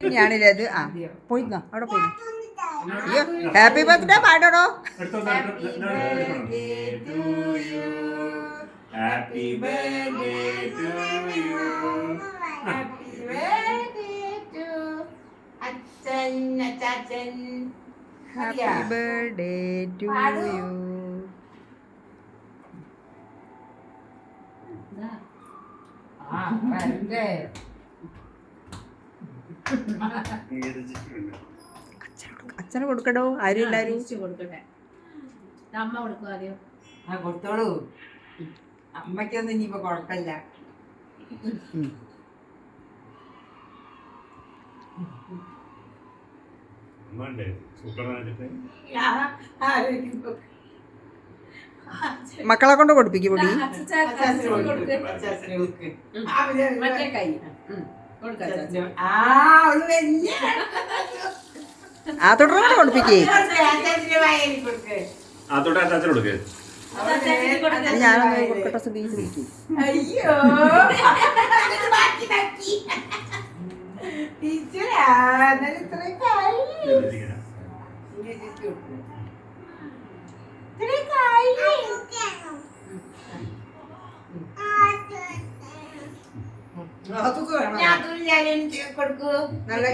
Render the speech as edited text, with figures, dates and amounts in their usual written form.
ഞാനില്ലേ അത് ആ പോയിന്നോ അവിടെ പോയിന്നോ അയ്യോ ഹാപ്പി ബർത്ത്ഡേ പാടണോ happy birthday to you happy birthday to അച്ഛൻ അച്ചാച്ചൻ. ഹാപ്പി ബർത്ത്ഡേ ടു യു ആ വരണ്ടേ. അച്ഛനെ കൊടുക്കടോ ആരും എല്ലാരും കൊടുക്കട്ടെ അമ്മ കൊടുക്കും ആദ്യം. ആ കൊടുത്തോളൂ. അമ്മയ്ക്കൊന്നും ഇനിയിപ്പോ കുഴപ്പമില്ല. മക്കളെ കൊണ്ട് കൊടുപ്പിക്കും പൊടി അച്ചാച്ചന് കൊടുക്ക്. അച്ചാച്ചന് കൊടുക്ക്. മറ്റേ കൈ കൊടുക്കാം. ആ ഒരു വലിയ ആ തുടർന്ന് കൊടുപ്പിക്കേ അച്ചാച്ചന് വായന കൊടുക്ക്. അതോടെ അച്ചാച്ചൻ കൊടുക്ക്. ഞാനൊന്ന് കൊടുക്കട്ടെ സുബീസ് വിളിക്കും അയ്യോ ബാക്കി ബാക്കി ടീച്ചറാ ഇത്രയും കായി ഇത്രയും കായി ഞാൻ കൊടുക്കൂ. നല്ല